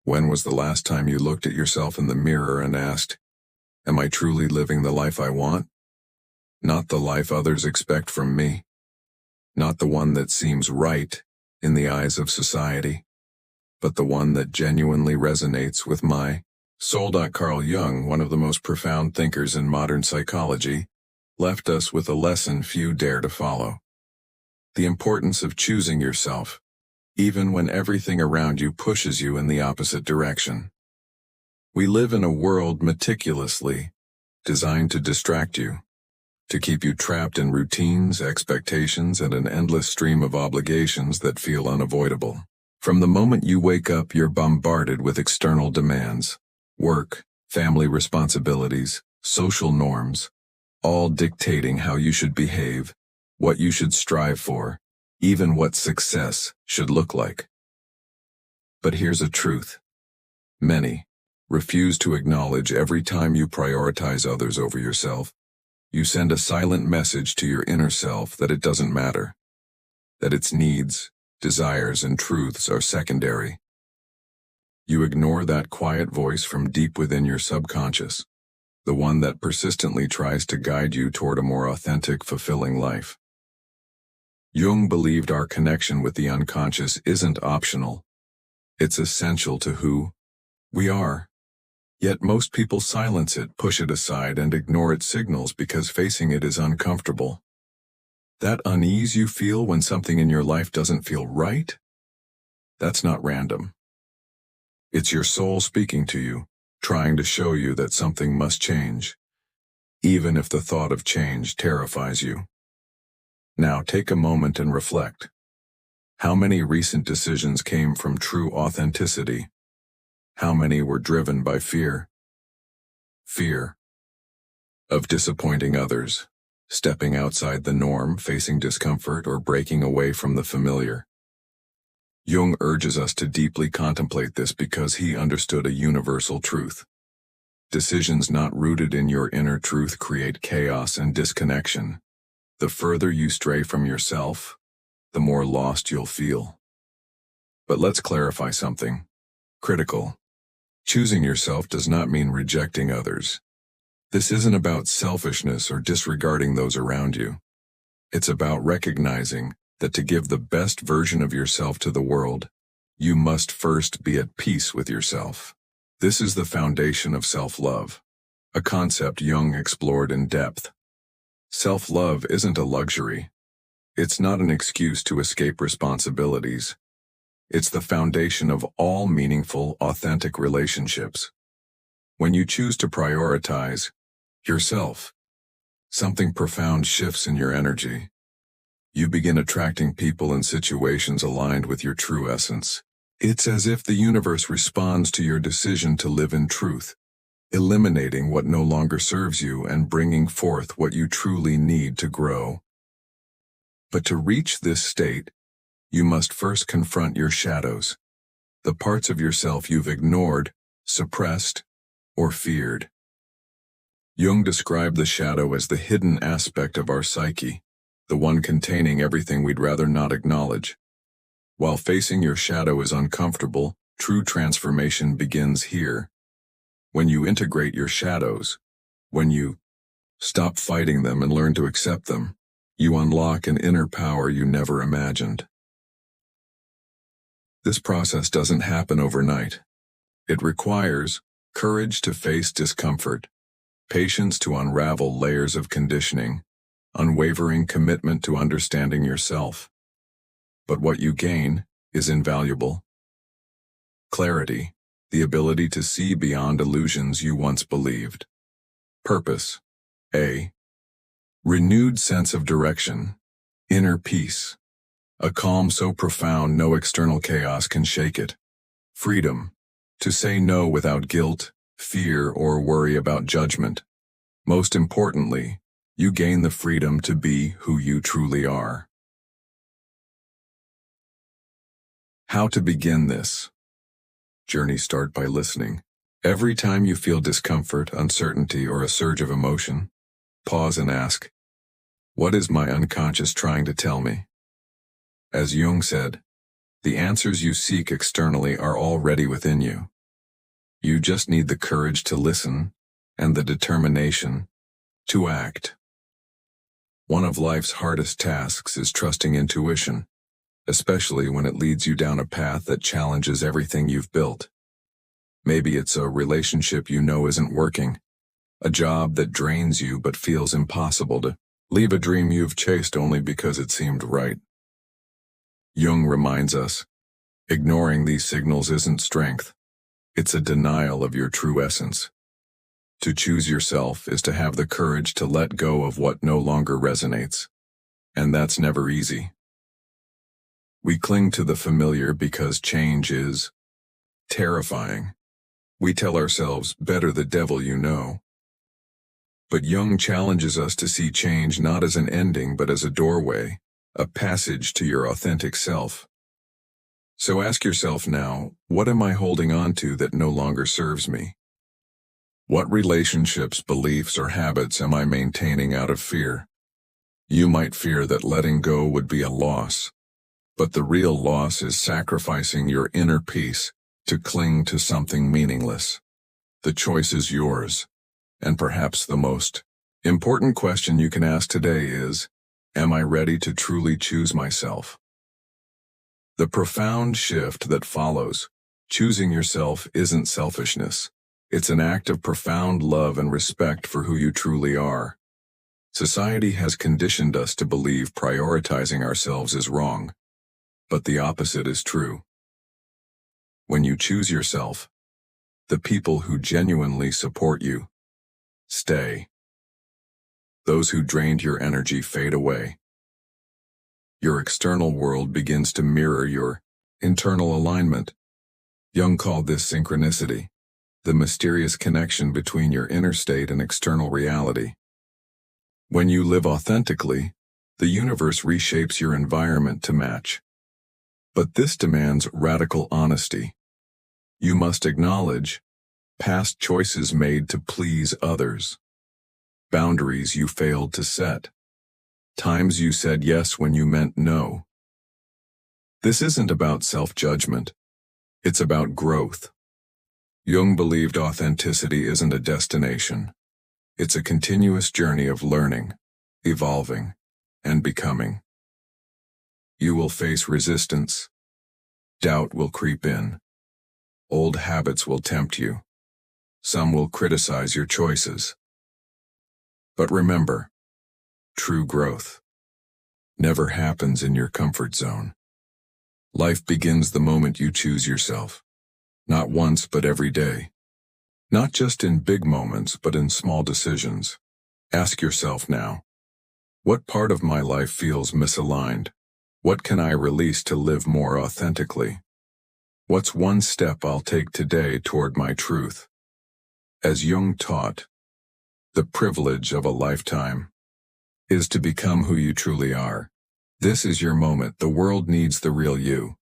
When was the last time you looked at yourself in the mirror and asked, am I truly living the life I want? Not the life others expect from me. Not the one that seems right in the eyes of society, but the one that genuinely resonates with my soul. Carl Jung, one of the most profound thinkers in modern psychology, left us with a lesson few dare to follow. The importance of choosing yourself, even when everything around you pushes you in the opposite direction. We live in a world meticulously designed to distract you, to keep you trapped in routines, expectations, and an endless stream of obligations that feel unavoidable. From the moment you wake up, you're bombarded with external demands, work, family responsibilities, social norms, all dictating how you should behave, what you should strive for, even what success should look like. But here's a truth. Many refuse to acknowledge every time you prioritize others over yourself, you send a silent message to your inner self that it doesn't matter, that its needs, desires, and truths are secondary. You ignore that quiet voice from deep within your subconscious, the one that persistently tries to guide you toward a more authentic, fulfilling life. Jung believed our connection with the unconscious isn't optional. It's essential to who we are. Yet most people silence it, push it aside, and ignore its signals because facing it is uncomfortable. That unease you feel when something in your life doesn't feel right? That's not random. It's your soul speaking to you, trying to show you that something must change, even if the thought of change terrifies you. Now take a moment and reflect. How many recent decisions came from true authenticity? How many were driven by fear? Fear of disappointing others, stepping outside the norm, facing discomfort, or breaking away from the familiar. Jung urges us to deeply contemplate this because he understood a universal truth. Decisions not rooted in your inner truth create chaos and disconnection. The further you stray from yourself, the more lost you'll feel. But let's clarify something critical. Choosing yourself does not mean rejecting others. This isn't about selfishness or disregarding those around you. It's about recognizing that to give the best version of yourself to the world, you must first be at peace with yourself. This is the foundation of self-love, a concept Jung explored in depth. Self-love isn't a luxury. It's not an excuse to escape responsibilities. It's the foundation of all meaningful, authentic relationships. When you choose to prioritize yourself, something profound shifts in your energy. You begin attracting people and situations aligned with your true essence. It's as if the universe responds to your decision to live in truth, eliminating what no longer serves you and bringing forth what you truly need to grow. But to reach this state, you must first confront your shadows, the parts of yourself you've ignored, suppressed, or feared. Jung described the shadow as the hidden aspect of our psyche, the one containing everything we'd rather not acknowledge. While facing your shadow is uncomfortable, true transformation begins here. When you integrate your shadows, when you stop fighting them and learn to accept them, you unlock an inner power you never imagined. This process doesn't happen overnight. It requires courage to face discomfort, patience to unravel layers of conditioning, unwavering commitment to understanding yourself. But what you gain is invaluable. Clarity, the ability to see beyond illusions you once believed. Purpose, a renewed sense of direction, inner peace, a calm so profound no external chaos can shake it. Freedom, to say no without guilt, fear, or worry about judgment. Most importantly, you gain the freedom to be who you truly are. How to begin this journey? Start by listening. Every time you feel discomfort, uncertainty, or a surge of emotion, pause and ask, what is my unconscious trying to tell me? As Jung said, the answers you seek externally are already within you. You just need the courage to listen and the determination to act. One of life's hardest tasks is trusting intuition, especially when it leads you down a path that challenges everything you've built. Maybe it's a relationship you know isn't working, a job that drains you but feels impossible to leave, a dream you've chased only because it seemed right. Jung reminds us, ignoring these signals isn't strength, it's a denial of your true essence. To choose yourself is to have the courage to let go of what no longer resonates, and that's never easy. We cling to the familiar because change is terrifying. We tell ourselves, better the devil you know. But Jung challenges us to see change not as an ending but as a doorway, a passage to your authentic self. So ask yourself now, what am I holding on to that no longer serves me? What relationships, beliefs, or habits am I maintaining out of fear? You might fear that letting go would be a loss, but the real loss is sacrificing your inner peace to cling to something meaningless. The choice is yours, and perhaps the most important question you can ask today is, am I ready to truly choose myself? The profound shift that follows, choosing yourself, isn't selfishness. It's an act of profound love and respect for who you truly are. Society has conditioned us to believe prioritizing ourselves is wrong, but the opposite is true. When you choose yourself, the people who genuinely support you stay. Those who drained your energy fade away. Your external world begins to mirror your internal alignment. Jung called this synchronicity, the mysterious connection between your inner state and external reality. When you live authentically, the universe reshapes your environment to match. But this demands radical honesty. You must acknowledge past choices made to please others, boundaries you failed to set, times you said yes when you meant no. This isn't about self-judgment, it's about growth. Jung believed authenticity isn't a destination. It's a continuous journey of learning, evolving, and becoming. You will face resistance. Doubt will creep in. Old habits will tempt you. Some will criticize your choices. But remember, true growth never happens in your comfort zone. Life begins the moment you choose yourself. Not once, but every day. Not just in big moments, but in small decisions. Ask yourself now, what part of my life feels misaligned? What can I release to live more authentically? What's one step I'll take today toward my truth? As Jung taught, the privilege of a lifetime is to become who you truly are. This is your moment. The world needs the real you.